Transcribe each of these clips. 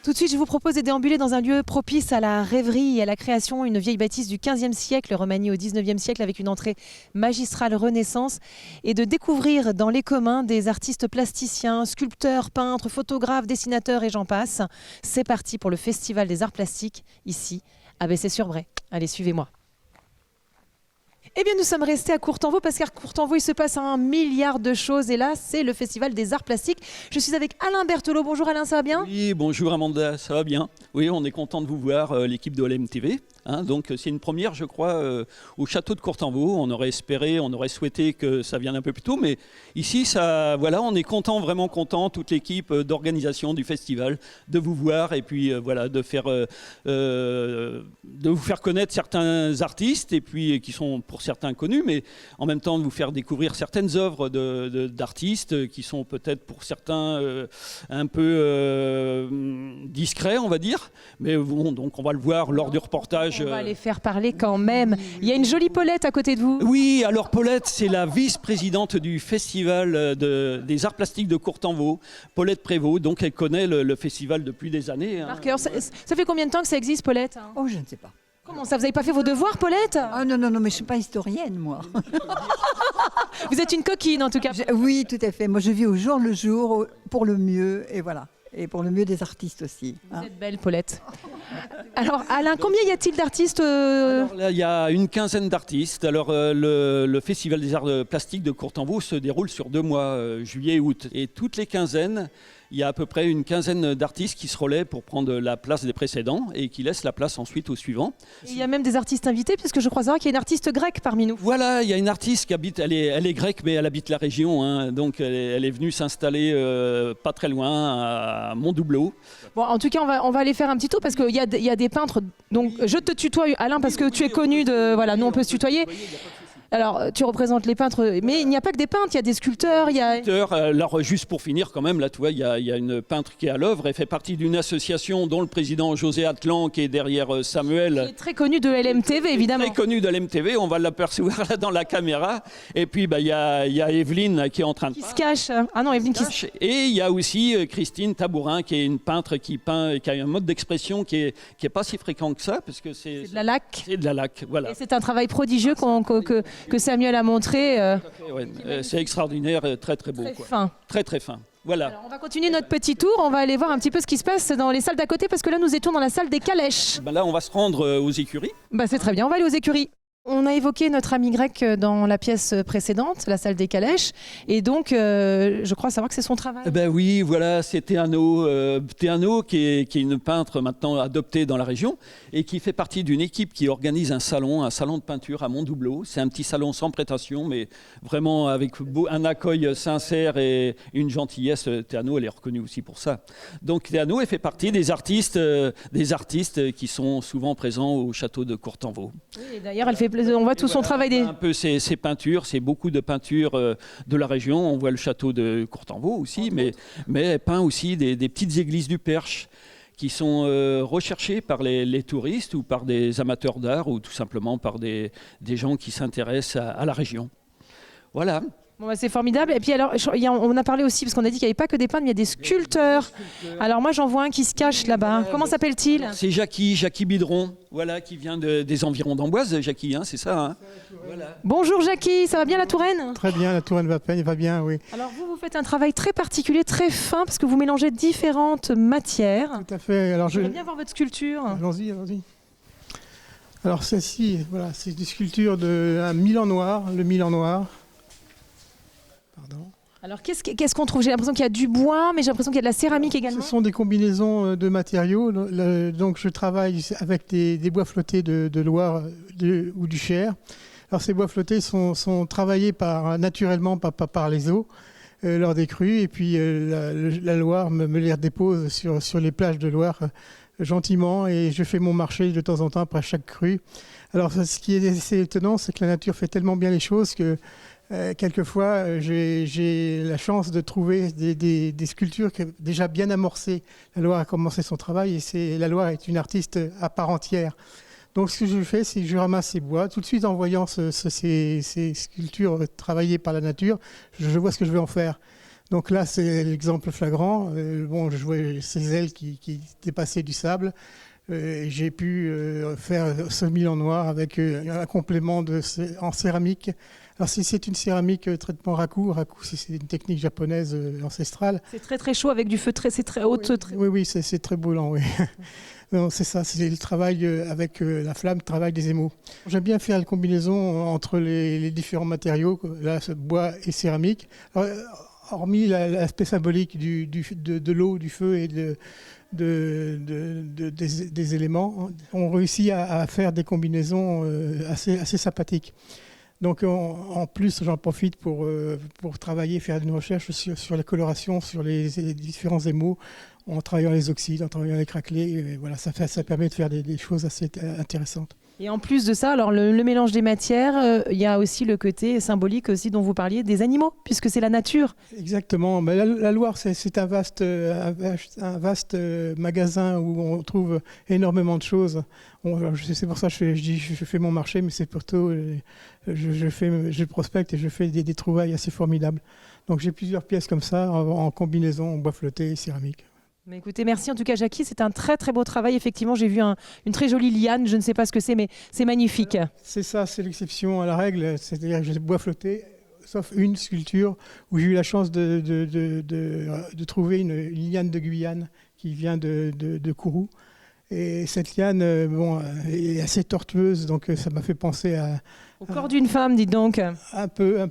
Tout de suite, je vous propose de déambuler dans un lieu propice à la rêverie et à la création, une vieille bâtisse du XVe siècle, remaniée au XIXe siècle avec une entrée magistrale Renaissance, et de découvrir dans les communs des artistes plasticiens, sculpteurs, peintres, photographes, dessinateurs et j'en passe. C'est parti pour le Festival des Arts Plastiques, ici, à Bessay-sur-Bray. Allez, suivez-moi. Eh bien, nous sommes restés à Courtenvaux parce qu'à Courtenvaux, il se passe un milliard de choses. Et là, c'est le Festival des Arts Plastiques. Je suis avec Alain Berthelot. Bonjour Alain, ça va bien? Oui, bonjour Amanda, ça va bien. Oui, on est content de vous voir, l'équipe de LMTV. Donc c'est une première, je crois, au château de Courtenvaux. On aurait espéré, on aurait souhaité que ça vienne un peu plus tôt. Mais ici, ça, voilà, on est content, vraiment content, toute l'équipe d'organisation du festival, de vous voir et puis voilà, de vous faire connaître certains artistes et puis qui sont pour certains connus, mais en même temps de vous faire découvrir certaines œuvres d'artistes qui sont peut-être pour certains un peu discrets, on va dire. Mais bon, donc on va le voir lors du reportage. On va les faire parler quand même. Il y a une jolie Paulette à côté de vous. Oui, alors Paulette, c'est la vice-présidente du Festival des Arts Plastiques de Courtenvaux, Paulette Prévost. Donc elle connaît le festival depuis des années. Marqueur, ça fait combien de temps que ça existe, Paulette? Oh, je ne sais pas. Comment ça, vous n'avez pas fait vos devoirs, Paulette? Ah non, mais je ne suis pas historienne, moi. Vous êtes une coquine, en tout cas. Oui, tout à fait. Moi, je vis au jour le jour, pour le mieux, et voilà. Et pour le mieux des artistes aussi. Vous êtes belle, Paulette. Alors, Alain, combien y a-t-il d'artistes Alors là, il y a une quinzaine d'artistes. Alors, le Festival des Arts Plastiques de Courtenvaux se déroule sur 2 mois, juillet et août. Et toutes les quinzaines, il y a à peu près une quinzaine d'artistes qui se relaient pour prendre la place des précédents et qui laissent la place ensuite aux suivants. Il y a même des artistes invités, puisque je crois savoir qu'il y a une artiste grecque parmi nous. Voilà, il y a une artiste qui habite, elle est grecque, mais elle habite la région. Donc, elle est venue s'installer pas très loin, à Montdoubleau. Bon, en tout cas, on va aller faire un petit tour, parce qu'il y a des peintres. Donc, je te tutoie, Alain, parce que tu es connu de... Voilà, nous, on peut se tutoyer. Alors, tu représentes les peintres, mais il n'y a pas que des peintres, il y a des sculpteurs, il y a... Alors, juste pour finir, quand même, là, tu vois, il y a une peintre qui est à l'œuvre. Elle fait partie d'une association dont le président José Atlan, qui est derrière Samuel. Qui est très connu de LMTV, évidemment. Très connu de LMTV, on va l'apercevoir là dans la caméra. Et puis, il y a Evelyne qui est en train de peindre. Qui se cache. Ah non, Evelyne qui se cache. Et il y a aussi Christine Tabourin, qui est une peintre qui peint, qui a un mode d'expression qui est pas si fréquent que ça, parce que c'est de la laque. C'est de la laque, voilà. Et c'est un travail prodigieux que Samuel a montré. C'est extraordinaire, très très beau. Très fin. Très très fin. Voilà. Alors, on va continuer notre petit tour, on va aller voir un petit peu ce qui se passe dans les salles d'à côté, parce que là nous étions dans la salle des calèches. Là on va se rendre aux écuries. C'est très bien, on va aller aux écuries. On a évoqué notre ami grec dans la pièce précédente, la salle des calèches, et donc je crois savoir que c'est son travail. Oui, voilà, c'est Théano, qui est une peintre maintenant adoptée dans la région et qui fait partie d'une équipe qui organise un salon de peinture à Montdoubleau. C'est un petit salon sans prétention, mais vraiment avec un accueil sincère et une gentillesse. Théano, elle est reconnue aussi pour ça. Donc Théano, elle fait partie des artistes qui sont souvent présents au château de Courtenvaux. Oui, d'ailleurs, on voit tout son travail. Un peu ses peintures, c'est beaucoup de peintures de la région. On voit le château de Courtenvaux aussi, mais elle peint aussi des petites églises du Perche qui sont recherchées par les touristes ou par des amateurs d'art ou tout simplement par des gens qui s'intéressent à la région. Voilà. Bon, c'est formidable. Et puis alors, on a parlé aussi, parce qu'on a dit qu'il n'y avait pas que des peintres, mais il y a des sculpteurs. Alors moi, j'en vois un qui se cache là-bas. Comment s'appelle-t-il? C'est Jackie Bidron, voilà, qui vient des environs d'Amboise, Jackie, c'est ça. Voilà. Bonjour Jackie, ça va bien la Touraine? Très bien, la Touraine va bien, oui. Alors vous faites un travail très particulier, très fin, parce que vous mélangez différentes matières. Tout à fait. Alors je veux bien voir votre sculpture. Allons-y. Alors celle-ci, voilà, c'est une sculpture d'un Milan noir, le Milan noir. Pardon. Alors qu'est-ce qu'on trouve? J'ai l'impression qu'il y a du bois, mais j'ai l'impression qu'il y a de la céramique également. Ce sont des combinaisons de matériaux. Donc je travaille avec des bois flottés de Loire ou du Cher. Alors ces bois flottés sont travaillés naturellement par les eaux lors des crues. Et puis la Loire me les redépose sur les plages de Loire gentiment. Et je fais mon marché de temps en temps après chaque crue. Alors ce qui est assez étonnant, c'est que la nature fait tellement bien les choses que quelquefois, j'ai la chance de trouver des sculptures déjà bien amorcées. La Loire a commencé son travail et la Loire est une artiste à part entière. Donc ce que je fais, c'est que je ramasse ces bois. Tout de suite, en voyant ces sculptures travaillées par la nature, je vois ce que je vais en faire. Donc là, c'est l'exemple flagrant. Bon, je jouais ces ailes qui dépassaient du sable. J'ai pu faire semis en noir avec un complément en céramique. Alors c'est une céramique traitement raku. Raku, c'est une technique japonaise ancestrale. C'est très très chaud avec du feu c'est très haut. Oui, c'est très brûlant, oui. Non, c'est ça, c'est le travail avec la flamme, le travail des émaux. J'aime bien faire la combinaison entre les différents matériaux, là, bois et céramique. Alors, hormis l'aspect symbolique de l'eau, du feu et des éléments, on réussit à faire des combinaisons assez sympathiques. Donc en plus, j'en profite pour travailler, faire une recherche sur la coloration, sur les différents émaux, en travaillant les oxydes, en travaillant les craquelés. Et voilà, ça permet de faire des choses assez intéressantes. Et en plus de ça, alors le mélange des matières, il y a aussi le côté symbolique aussi dont vous parliez, des animaux, puisque c'est la nature. Exactement. Mais la Loire, c'est un vaste magasin où on trouve énormément de choses. C'est pour ça que je fais mon marché, mais c'est plutôt je prospecte et je fais des trouvailles assez formidables. Donc j'ai plusieurs pièces comme ça en combinaison, en bois flotté et céramique. Mais écoutez, merci en tout cas Jackie, c'est un très très beau travail. Effectivement, j'ai vu une très jolie liane, je ne sais pas ce que c'est, mais c'est magnifique. C'est ça, c'est l'exception à la règle, c'est-à-dire que j'ai bois flotté, sauf une sculpture où j'ai eu la chance de trouver une liane de Guyane qui vient de Kourou. Et cette liane est assez tortueuse, donc ça m'a fait penser au corps d'une femme, dites donc. Un peu.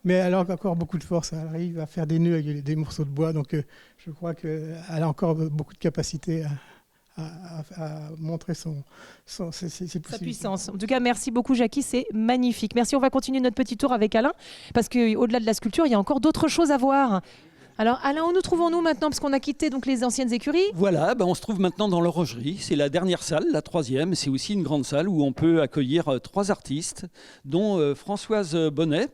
Mais elle a encore beaucoup de force, elle arrive à faire des nœuds avec des morceaux de bois, donc je crois qu'elle a encore beaucoup de capacité à montrer ses possibilités. Sa puissance. En tout cas, merci beaucoup Jackie, c'est magnifique. Merci, on va continuer notre petit tour avec Alain, parce qu'au-delà de la sculpture, il y a encore d'autres choses à voir. Alors Alain, où nous trouvons-nous maintenant, parce qu'on a quitté donc les anciennes écuries? Voilà, on se trouve maintenant dans l'Horlogerie. C'est la dernière salle, la 3e. C'est aussi une grande salle où on peut accueillir 3 artistes, dont Françoise Bonnet,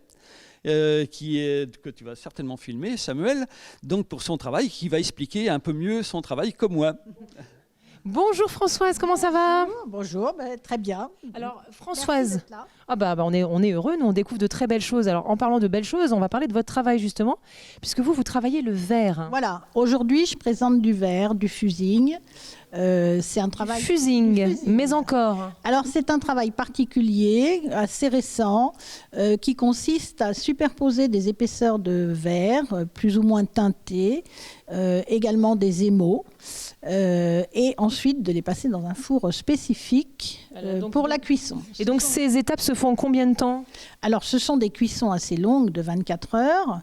que tu vas certainement filmer, Samuel, donc pour son travail, qui va expliquer un peu mieux son travail comme moi. Bonjour Françoise, comment ça va? Bonjour, très bien. Alors Françoise, on est heureux, nous on découvre de très belles choses. Alors en parlant de belles choses, on va parler de votre travail justement, puisque vous travaillez le verre. Voilà, aujourd'hui je présente du verre, du fusing. C'est un travail... Fusing, mais encore. Alors c'est un travail particulier, assez récent, qui consiste à superposer des épaisseurs de verre, plus ou moins teintées, également des émaux, et ensuite de les passer dans un four spécifique pour la cuisson. Et donc ces étapes se font en combien de temps? Alors ce sont des cuissons assez longues de 24 heures.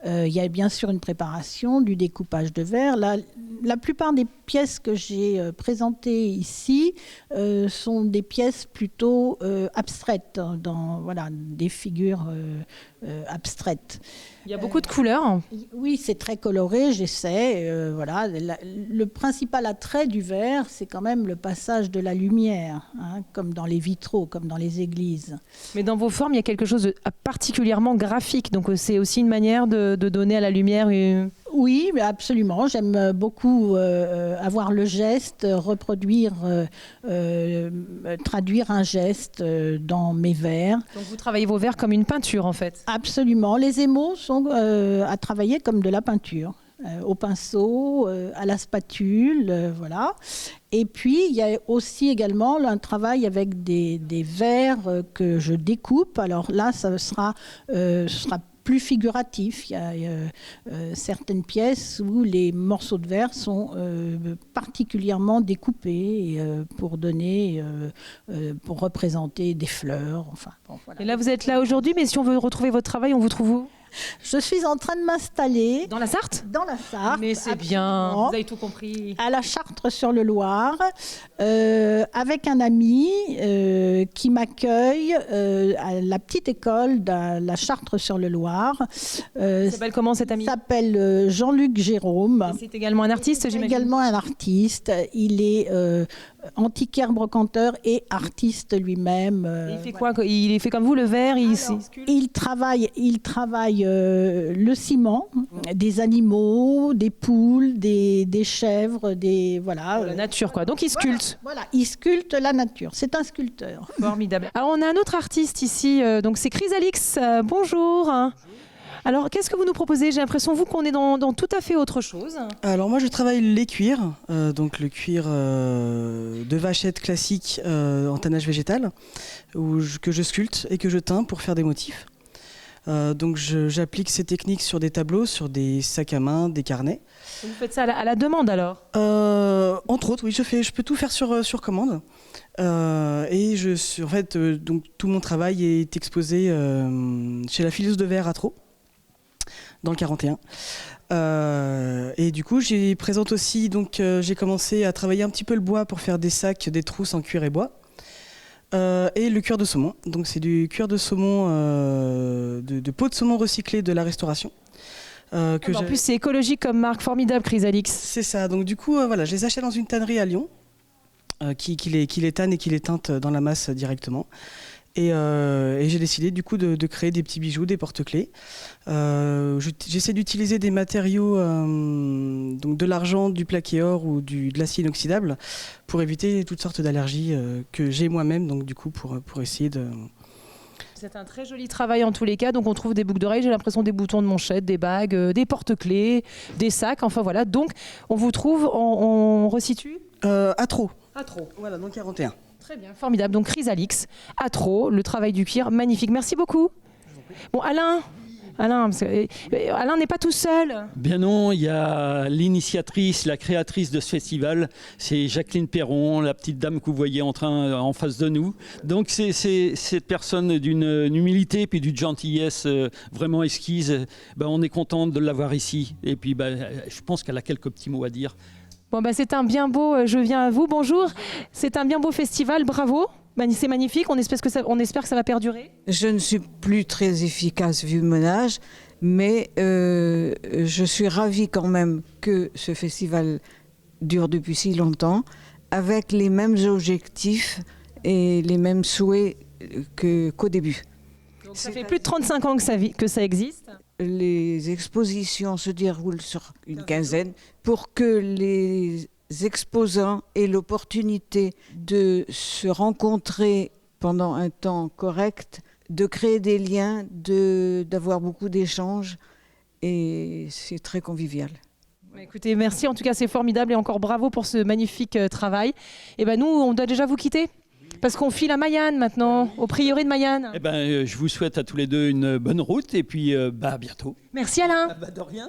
Il y a bien sûr une préparation, du découpage de verre. La plupart des pièces que j'ai présentées ici sont des pièces plutôt abstraites, des figures abstraites. Il y a beaucoup de couleurs. Oui, c'est très coloré, j'essaie. Le principal attrait du verre, c'est quand même le passage de la lumière, comme dans les vitraux, comme dans les églises. Mais dans vos formes, il y a quelque chose de particulièrement graphique. Donc c'est aussi une manière de donner à la lumière... Oui, absolument. J'aime beaucoup avoir le geste, reproduire, traduire un geste dans mes verres. Donc vous travaillez vos verres comme une peinture en fait? Absolument. Les émaux sont à travailler comme de la peinture. Au pinceau, à la spatule, voilà. Et puis, il y a aussi également un travail avec des verres que je découpe. Alors là, ce sera plus figuratif. Il y a certaines pièces où les morceaux de verre sont particulièrement découpés pour représenter des fleurs. Enfin, voilà. Et là, vous êtes là aujourd'hui, mais si on veut retrouver votre travail, on vous trouve où? Je suis en train de m'installer. Dans la Sarthe? Dans la Sarthe. Mais c'est bien, vous avez tout compris. À la Chartre-sur-le-Loir, avec un ami qui m'accueille à la petite école de la Chartre-sur-le-Loir. Il s'appelle comment cet ami? Il s'appelle Jean-Luc Jérôme. Et c'est également un artiste, j'imagine? Également un artiste. Il est antiquaire brocanteur et artiste lui-même. Il fait quoi? Il fait comme vous le verre? Il travaille le ciment, des animaux, des poules, des chèvres, la nature quoi. Donc il sculpte. Voilà, il sculpte la nature. C'est un sculpteur. Formidable. Alors on a un autre artiste ici, donc c'est Chrysalix. Bonjour. Alors, qu'est-ce que vous nous proposez? J'ai l'impression, vous, qu'on est dans tout à fait autre chose. Alors moi je travaille les cuirs, donc le cuir de vachette classique en tannage végétal, que je sculpte et que je teins pour faire des motifs. Donc j'applique ces techniques sur des tableaux, sur des sacs à main, des carnets. Vous faites ça à la demande alors? Entre autres, oui, je peux tout faire sur commande. En fait, donc tout mon travail est exposé chez la fileuse de verre à Trot, dans le 41. Et du coup, j'y présente aussi. Donc, j'ai commencé à travailler un petit peu le bois pour faire des sacs, des trousses en cuir et bois. Et le cuir de saumon. Donc, c'est du cuir de saumon, de peau de saumon recyclée de la restauration. En plus, c'est écologique comme marque, formidable, Chrysalix. C'est ça. Donc, du coup, voilà, je les achète dans une tannerie à Lyon. Qui les tanne et qui les teinte dans la masse directement. Et j'ai décidé du coup de créer des petits bijoux, des porte-clés. J'essaie d'utiliser des matériaux, donc de l'argent, du plaqué or ou de l'acier inoxydable pour éviter toutes sortes d'allergies que j'ai moi-même, donc du coup pour essayer de... C'est un très joli travail en tous les cas. Donc on trouve des boucles d'oreilles, j'ai l'impression des boutons de manchette, des bagues, des porte-clés, des sacs, enfin voilà. Donc on vous trouve, on resitue à Trot. À Trot. Voilà, donc 41. Très bien, formidable. Donc Chrysalix, à Trot, le travail du cuir, magnifique. Merci beaucoup. Bon, Alain, Alain n'est pas tout seul. Bien non, il y a l'initiatrice, la créatrice de ce festival, c'est Jacqueline Perron, la petite dame que vous voyez en face de nous. Donc c'est cette personne d'une humilité et puis d'une gentillesse vraiment exquise. On est content de l'avoir ici. Et puis je pense qu'elle a quelques petits mots à dire. Bon, c'est un bien beau, je viens à vous, bonjour. C'est un bien beau festival, bravo. C'est magnifique, on espère que ça va perdurer. Je ne suis plus très efficace vu mon âge, mais je suis ravie quand même que ce festival dure depuis si longtemps, avec les mêmes objectifs et les mêmes souhaits qu'au début. Donc ça fait plus de 35 ans que ça existe. Les expositions se déroulent sur une quinzaine pour que les exposants aient l'opportunité de se rencontrer pendant un temps correct, de créer des liens, d'avoir beaucoup d'échanges, et c'est très convivial. Écoutez, merci, en tout cas c'est formidable et encore bravo pour ce magnifique travail. Et nous, on doit déjà vous quitter parce qu'on file à Mayenne maintenant, au prieuré de Mayenne. Je vous souhaite à tous les deux une bonne route et puis à bientôt. Merci Alain. De rien.